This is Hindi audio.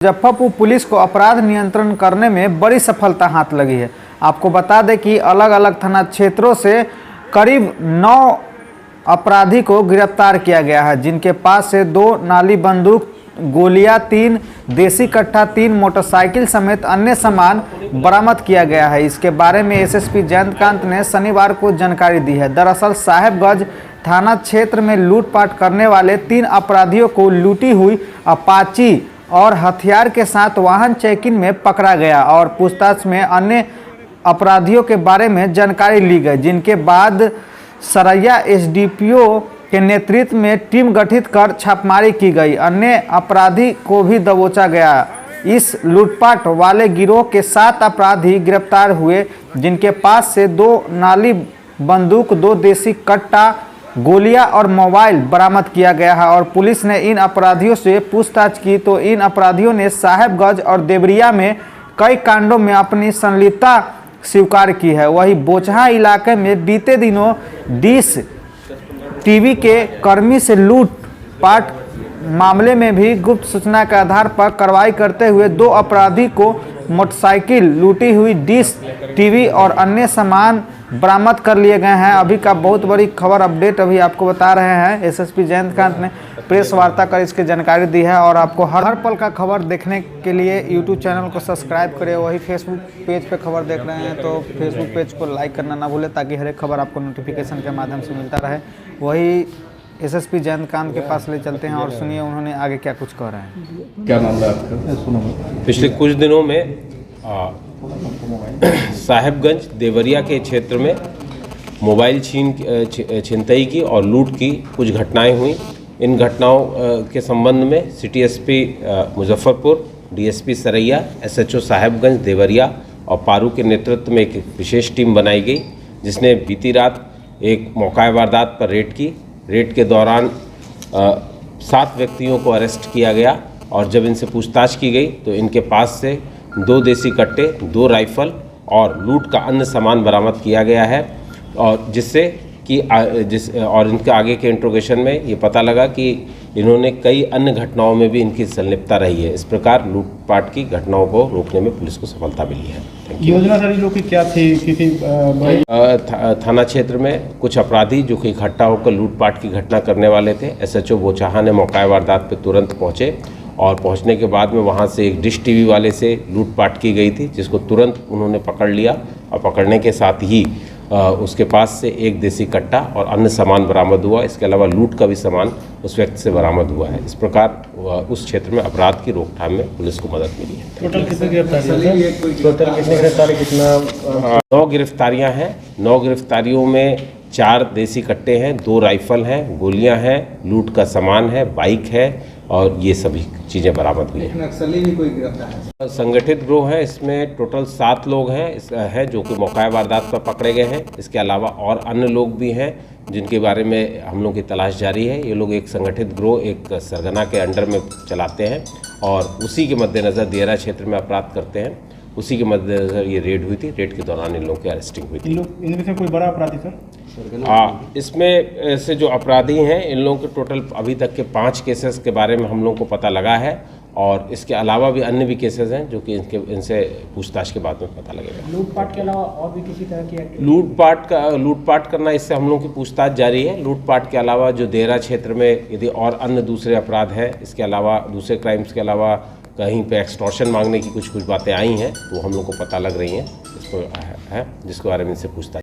मुजफ्फरपुर पुलिस को अपराध नियंत्रण करने में बड़ी सफलता हाथ लगी है। आपको बता दें कि अलग अलग थाना क्षेत्रों से करीब 9 अपराधी को गिरफ्तार किया गया है, जिनके पास से 2 नाली बंदूक, गोलियां, 3 देसी कट्टा, 3 मोटरसाइकिल समेत अन्य सामान बरामद किया गया है। इसके बारे में एसएसपी जयंतकांत ने शनिवार को जानकारी दी है। दरअसल साहेबगंज थाना क्षेत्र में लूटपाट करने वाले 3 अपराधियों को लूटी हुई अपाची और हथियार के साथ वाहन चेकिंग में पकड़ा गया और पूछताछ में अन्य अपराधियों के बारे में जानकारी ली गई, जिनके बाद सरैया एसडीपीओ के नेतृत्व में टीम गठित कर छापेमारी की गई। अन्य अपराधी को भी दबोचा गया। इस लूटपाट वाले गिरोह के 7 अपराधी गिरफ्तार हुए, जिनके पास से 2 नाली बंदूक, 2 देसी कट्टा, गोलियां और मोबाइल बरामद किया गया है। और पुलिस ने इन अपराधियों से पूछताछ की तो इन अपराधियों ने साहेबगंज और देवरिया में कई कांडों में अपनी संलिप्तता स्वीकार की है। वहीं बोचहा इलाके में बीते दिनों डिश टीवी के कर्मी से लूटपाट मामले में भी गुप्त सूचना के आधार पर कार्रवाई करते हुए 2 अपराधी को मोटरसाइकिल, लूटी हुई डिश टीवी और अन्य सामान बरामद कर लिए गए हैं। अभी का बहुत बड़ी खबर अपडेट अभी आपको बता रहे हैं। एसएसपी जयंतकांत ने प्रेस वार्ता कर इसकी जानकारी दी है। और आपको हर पल का खबर देखने के लिए यूट्यूब चैनल को सब्सक्राइब करें। वही फेसबुक पेज पे खबर देख रहे हैं तो फेसबुक पेज को लाइक करना ना भूलें, ताकि हर एक खबर आपको नोटिफिकेशन के माध्यम से मिलता रहे। वही एसएसपी जयंतकांत के पास ले चलते हैं और सुनिए उन्होंने आगे क्या कुछ कह रहे हैं। क्या मामला है आपका? पिछले कुछ दिनों में साहेबगंज देवरिया के क्षेत्र में मोबाइल छिनतई की और लूट की कुछ घटनाएं हुई। इन घटनाओं के संबंध में city SP Muzaffarpur, DSP Saraiya, SHO Sahebganj Deoria और पारू के नेतृत्व में एक विशेष टीम बनाई गई, जिसने बीती रात एक मौका वारदात पर रेड की। रेड के दौरान 7 व्यक्तियों को अरेस्ट किया गया और जब इनसे पूछताछ की गई तो इनके पास से 2 देसी कट्टे, 2 राइफल और लूट का अन्य सामान बरामद किया गया है। और जिससे कि और इनके आगे के इंट्रोगेशन में ये पता लगा कि इन्होंने कई अन्य घटनाओं में भी इनकी संलिप्तता रही है। इस प्रकार लूटपाट की घटनाओं को रोकने में पुलिस को सफलता मिली है। योजना सर लोग की क्या थी? किसी थाना क्षेत्र में कुछ अपराधी जो कि इकट्ठा होकर लूटपाट की घटना करने वाले थे, एसएचओ बोचहा ने मौका वारदात पर तुरंत पहुँचे और पहुंचने के बाद में वहां से एक डिश टीवी वाले से लूटपाट की गई थी, जिसको तुरंत उन्होंने पकड़ लिया और पकड़ने के साथ ही उसके पास से 1 देसी कट्टा और अन्य सामान बरामद हुआ। इसके अलावा लूट का भी सामान उस व्यक्ति से बरामद हुआ है। इस प्रकार उस क्षेत्र में अपराध की रोकथाम में पुलिस को मदद मिली है। टोटल कितने गिरफ्तारी? कितना? 9 गिरफ्तारियाँ हैं। 9 गिरफ्तारियों में 4 देसी कट्टे हैं, 2 राइफल हैं, गोलियां हैं, लूट का सामान है, बाइक है और ये सभी चीज़ें बरामद हुई हैं। नक्सली भी कोई गिरफ्तार है? संगठित गिरोह है, इसमें टोटल 7 लोग हैं जो कि मौका वारदात पर पकड़े गए हैं। इसके अलावा और अन्य लोग भी हैं जिनके बारे में हम लोग की तलाश जारी है। ये लोग एक संगठित गिरोह, एक सरगना के अंडर में चलाते हैं और उसी के मद्देनज़र देरा क्षेत्र में अपराध करते हैं। उसी के मद्देनज़र ये रेड हुई थी। रेड के दौरान इन लोगों की अरेस्टिंग हुई थी। इनमें से कोई बड़ा अपराधी सर? इसमें से जो अपराधी हैं इन लोगों के टोटल अभी तक के 5 केसेस के बारे में हम लोगों को पता लगा है और इसके अलावा भी अन्य भी केसेस हैं जो कि इनसे पूछताछ के बाद में पता लगेगा। लूटपाट के अलावा और भी किसी तरह की लूटपाट करना, इससे हम लोगों की पूछताछ जारी है। लूटपाट के अलावा जो देरा क्षेत्र में यदि और अन्य दूसरे अपराध हैं, इसके अलावा दूसरे क्राइम्स के अलावा कहीं पे एक्सटॉर्शन मांगने की कुछ बातें आई हैं तो हम लोग को पता लग रही हैं, इसको है जिसके बारे में इनसे पूछताछ